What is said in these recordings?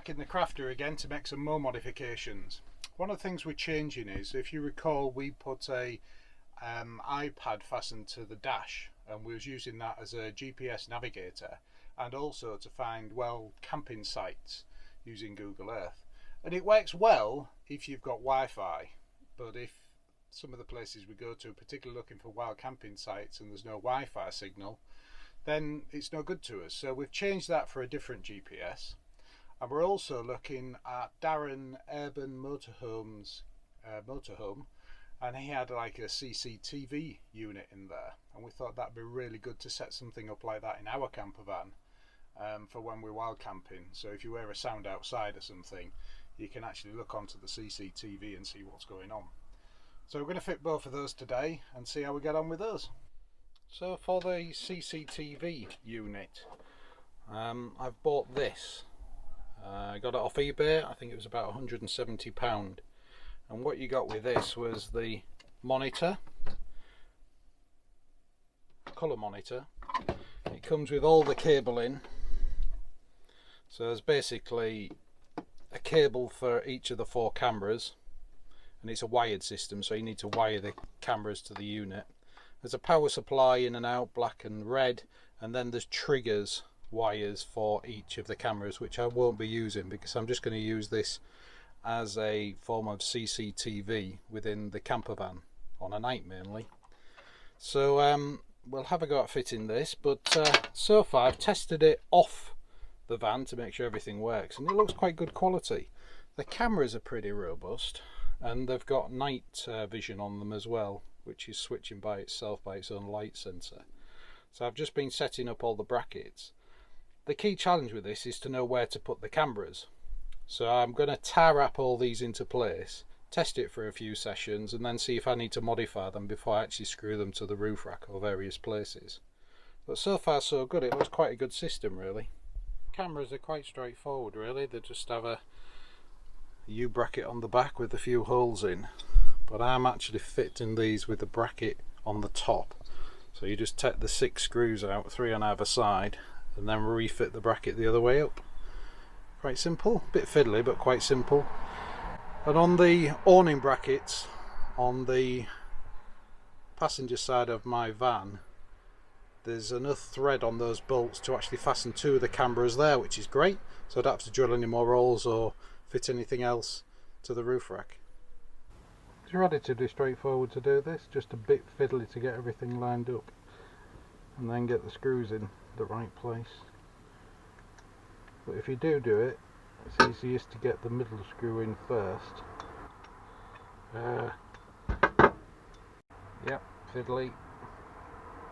back in the crafter again to make some more modifications. One of the things we're changing is, if you recall, we put a iPad fastened to the dash, and we was using that as a GPS navigator and also to find camping sites using Google Earth. And it works well if you've got Wi-Fi, but if some of the places we go to, particularly looking for wild camping sites, and there's no Wi-Fi signal, then it's no good to us. So we've changed that for a different GPS. And we're also looking at Darren Urban Motorhome's motorhome, and he had like a CCTV unit in there, and we thought that'd be really good to set something up like that in our camper van for when we're wild camping. So if you hear a sound outside or something, you can actually look onto the CCTV and see what's going on. So we're going to fit both of those today and see how we get on with those. So for the CCTV unit, I've bought this. I got it off eBay. I think it was about £170. And what you got with this was the monitor, colour monitor. It comes with all the cabling. So there's basically a cable for each of the 4 cameras, and it's a wired system, so you need to wire the cameras to the unit. There's a power supply in and out, black and red, and then there's triggers wires for each of the cameras, which I won't be using because I'm just going to use this as a form of CCTV within the camper van on a night mainly. So we'll have a go at fitting this, but so far I've tested it off the van to make sure everything works, and it looks quite good quality. The cameras are pretty robust, and they've got night vision on them as well, which is switching by itself by its own light sensor. So I've just been setting up all the brackets. The key challenge with this is to know where to put the cameras. So I'm going to tie wrap all these into place, test it for a few sessions, and then see if I need to modify them before I actually screw them to the roof rack or various places. But so far so good. It looks quite a good system really. Cameras are quite straightforward really. They just have a U-bracket on the back with a few holes in. But I'm actually fitting these with the bracket on the top. So you just take the 6 screws out, 3 on either side, and then refit the bracket the other way up. Quite simple, bit fiddly but quite simple. And on the awning brackets on the passenger side of my van, there's enough thread on those bolts to actually fasten 2 of the cameras there, which is great, so I don't have to drill any more holes or fit anything else to the roof rack. It's relatively straightforward to do this, just a bit fiddly to get everything lined up and then get the screws in the right place. But if you do it, it's easiest to get the middle screw in first. Yep, fiddly,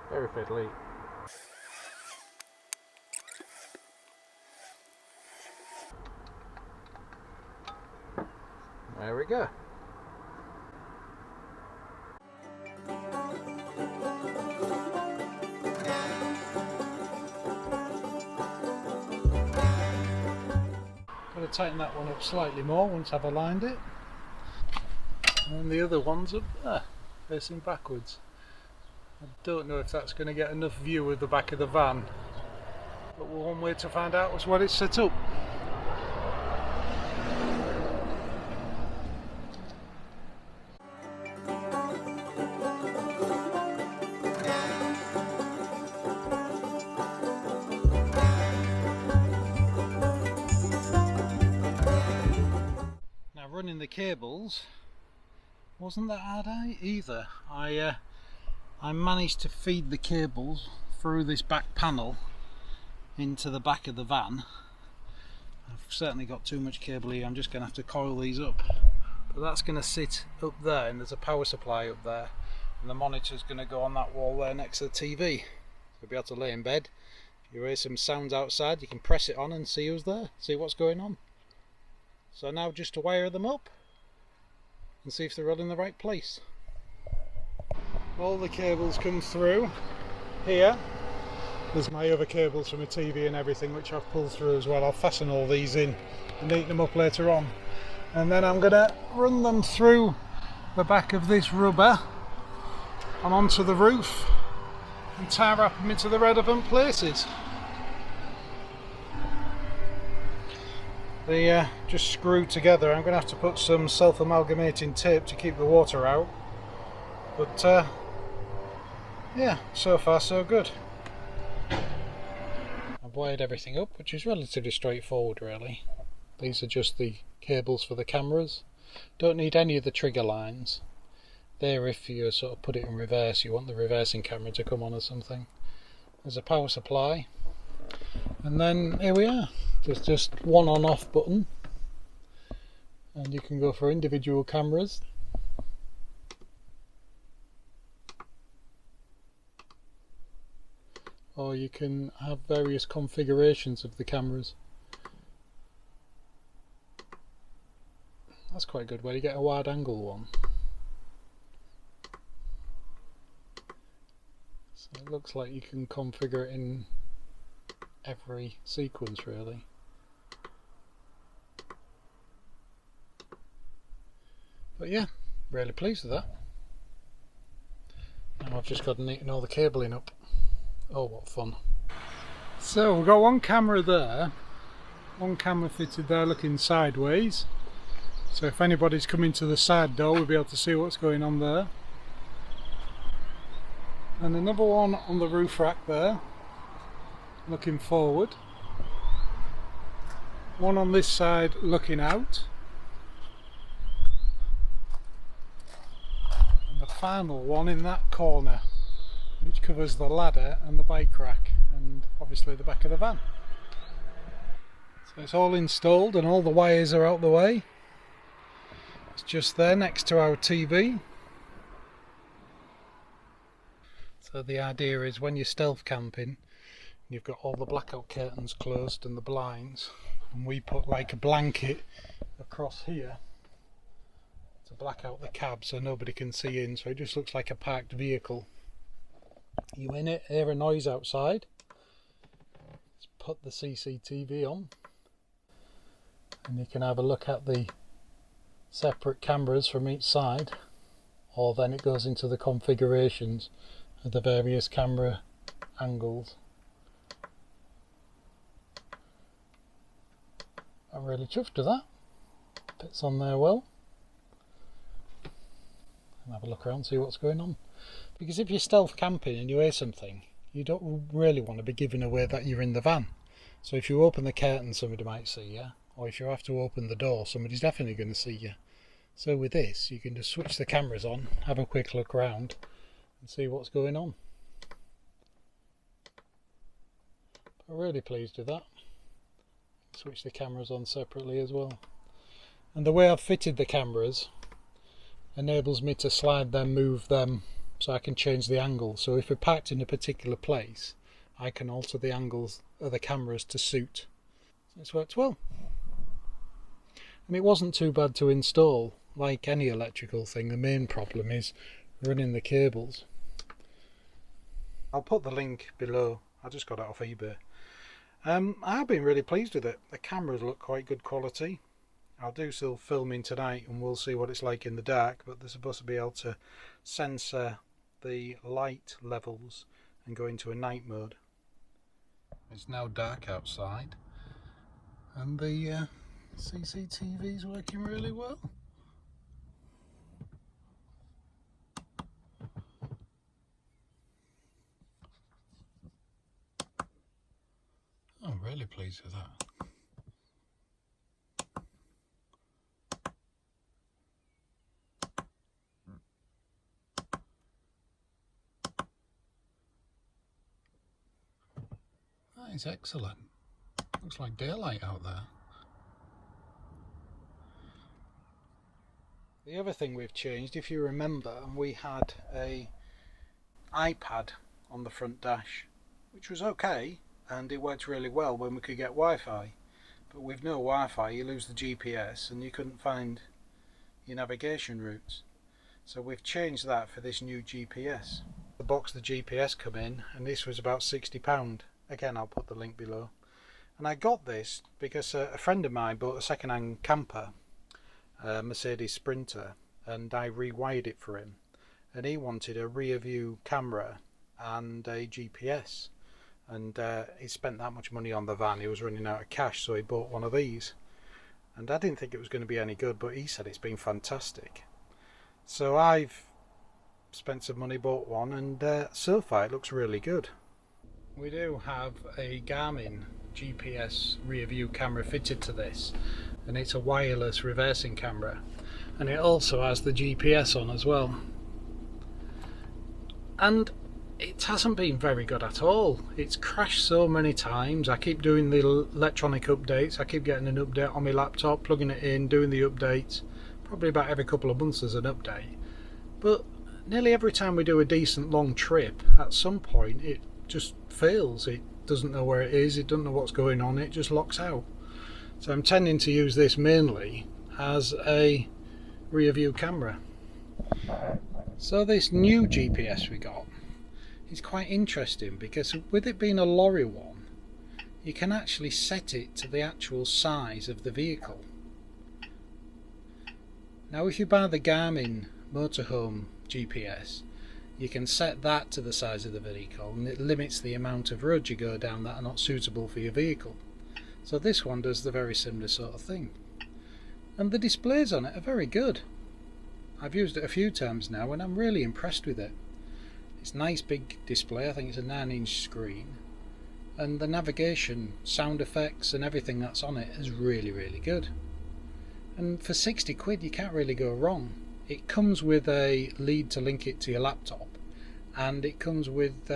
very fiddly. There we go. Got to tighten that one up slightly more once I've aligned it. And then the other one's up there, facing backwards. I don't know if that's going to get enough view of the back of the van, but one way to find out was what it's set up. Running the cables wasn't that hard either. I managed to feed the cables through this back panel into the back of the van. I've certainly got too much cable here, I'm just going to have to coil these up. But that's going to sit up there, and there's a power supply up there, and the monitor's going to go on that wall there next to the TV. So you'll be able to lay in bed. If you hear some sounds outside, you can press it on and see who's there, see what's going on. So now just to wire them up and see if they're all in the right place. All the cables come through here. There's my other cables from a TV and everything which I've pulled through as well. I'll fasten all these in and neaten them up later on. And then I'm going to run them through the back of this rubber and onto the roof and tie wrap them into the relevant places. They just screw together. I'm going to have to put some self-amalgamating tape to keep the water out. But yeah, so far so good. I've wired everything up, which is relatively straightforward really. These are just the cables for the cameras. Don't need any of the trigger lines. There, if you sort of put it in reverse, you want the reversing camera to come on or something. There's a power supply, and then here we are. There's just one on-off button, and you can go for individual cameras. Or you can have various configurations of the cameras. That's quite good, where you get a wide angle one. So it looks like you can configure it in every sequence really. But yeah, really pleased with that. Now I've just got to neaten all the cabling up. Oh, what fun. So we've got one camera there, one camera fitted there looking sideways. So if anybody's coming to the side door, we'll be able to see what's going on there. And another one on the roof rack there, looking forward. One on this side looking out. And the final one in that corner, which covers the ladder and the bike rack and obviously the back of the van. So it's all installed and all the wires are out the way. It's just there next to our TV. So the idea is when you're stealth camping, you've got all the blackout curtains closed and the blinds, and we put like a blanket across here to black out the cab so nobody can see in, so it just looks like a parked vehicle. You in it, hear a noise outside, let's put the CCTV on and you can have a look at the separate cameras from each side, or then it goes into the configurations of the various camera angles. I'm really chuffed with that. Fits on there well. And have a look around, see what's going on. Because if you're stealth camping and you hear something, you don't really want to be giving away that you're in the van. So if you open the curtain, somebody might see you, or if you have to open the door, somebody's definitely going to see you. So with this, you can just switch the cameras on, have a quick look around and see what's going on. I'm really pleased with that. Switch the cameras on separately as well. And the way I've fitted the cameras enables me to slide them, move them, so I can change the angle. So if we're parked in a particular place, I can alter the angles of the cameras to suit. So it's worked well. And it wasn't too bad to install. Like any electrical thing, the main problem is running the cables. I'll put the link below. I just got it off eBay. I've been really pleased with it. The cameras look quite good quality. I'll do some filming tonight and we'll see what it's like in the dark, but they're supposed to be able to censor the light levels and go into a night mode. It's now dark outside and the CCTV is working really well. I'm really pleased with that. That is excellent. Looks like daylight out there. The other thing we've changed, if you remember, we had a iPad on the front dash, which was okay, and it worked really well when we could get Wi-Fi. But with no Wi-Fi, you lose the GPS and you couldn't find your navigation routes. So we've changed that for this new GPS. The box the GPS come in, and this was about £60. Again, I'll put the link below. And I got this because a friend of mine bought a second-hand camper, a Mercedes Sprinter, and I rewired it for him. And he wanted a rear view camera and a GPS. And he spent that much money on the van, he was running out of cash, so he bought one of these. and I didn't think it was going to be any good, but he said it's been fantastic. So I've spent some money, bought one, and so far it looks really good. We do have a Garmin GPS rear view camera fitted to this, and it's a wireless reversing camera, and it also has the GPS on as well. And it hasn't been very good at all. It's crashed so many times. I keep doing the electronic updates. I keep getting an update on my laptop, plugging it in, doing the updates. Probably about every couple of months there's an update. But nearly every time we do a decent long trip, at some point it just fails. It doesn't know where it is, it doesn't know what's going on, it just locks out. So I'm tending to use this mainly as a rear view camera. So this new GPS we got, it's quite interesting because with it being a lorry one, you can actually set it to the actual size of the vehicle. Now if you buy the Garmin motorhome GPS, you can set that to the size of the vehicle, and it limits the amount of roads you go down that are not suitable for your vehicle. So this one does the very similar sort of thing. And the displays on it are very good. I've used it a few times now and I'm really impressed with it. It's a nice big display, I think it's a 9-inch screen, and the navigation, sound effects and everything that's on it is really, really good. And for 60 quid you can't really go wrong. It comes with a lead to link it to your laptop, and it comes with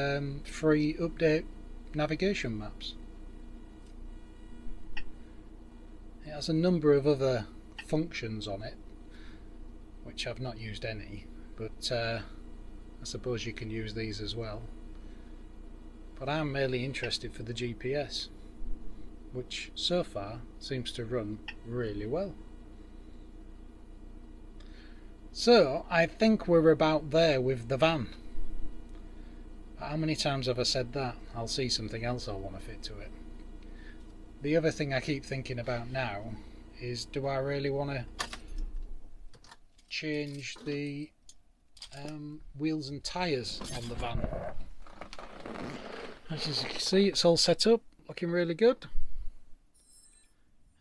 free update navigation maps. It has a number of other functions on it, which I've not used any, but I suppose you can use these as well. But I'm mainly interested for the GPS, which so far seems to run really well. So I think we're about there with the van. How many times have I said that? I'll see something else I want to fit to it. The other thing I keep thinking about now is, do I really want to change the wheels and tyres on the van? As you can see, it's all set up, looking really good.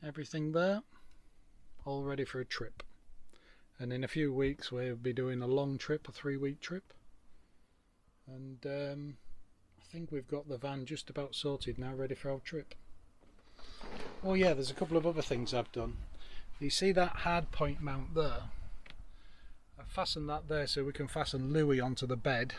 Everything there, all ready for a trip. And in a few weeks we'll be doing a long trip, a 3-week trip. And I think we've got the van just about sorted now, ready for our trip. Oh yeah, there's a couple of other things I've done. You see that hard point mount there? I've fastened that there so we can fasten Louis onto the bed.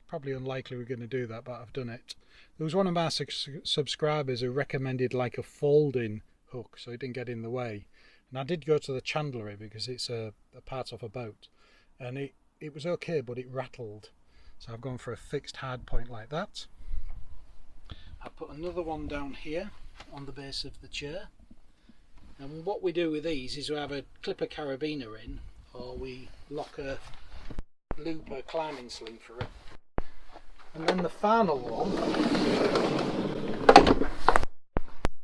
Probably unlikely we're going to do that, but I've done it. There was one of my subscribers who recommended like a folding hook so it didn't get in the way. And I did go to the chandlery because it's a part of a boat, and it was okay, but it rattled. So I've gone for a fixed hard point like that. I put another one down here on the base of the chair. And what we do with these is we have a clipper carabiner in, or we lock a loop, a climbing sling for it. And then the final one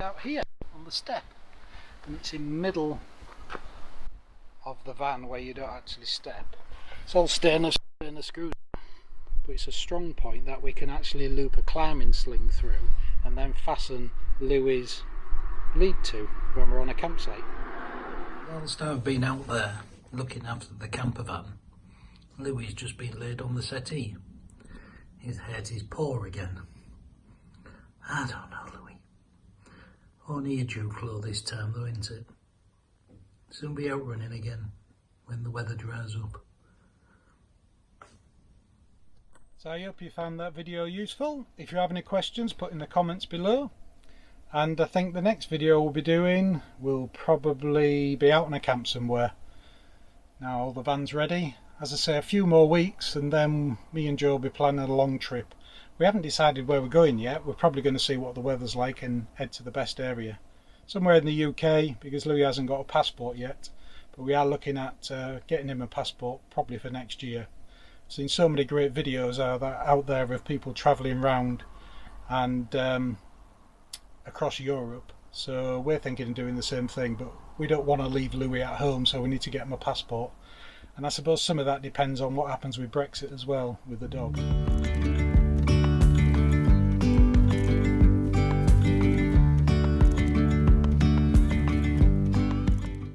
out here on the step. And it's in the middle of the van where you don't actually step. It's all stainless screws, but it's a strong point that we can actually loop a climbing sling through and then fasten Louis' lead to when we're on a campsite. Whilst I've been out there looking after the camper van, Louis has just been laid on the settee. He's hurt his paw again. I don't know, Louis. Only a dew flow this time though, isn't it? Soon be out running again when the weather dries up. So I hope you found that video useful. If you have any questions, put in the comments below. And I think the next video we'll be doing will probably be out on a camp somewhere. Now all the van's ready. As I say, a few more weeks and then me and Joe will be planning a long trip. We haven't decided where we're going yet. We're probably going to see what the weather's like and head to the best area. Somewhere in the UK, because Louis hasn't got a passport yet. But we are looking at getting him a passport probably for next year. I've seen so many great videos out there of people travelling around and across Europe. So we're thinking of doing the same thing, but we don't want to leave Louis at home, so we need to get him a passport. And I suppose some of that depends on what happens with Brexit as well, with the dog.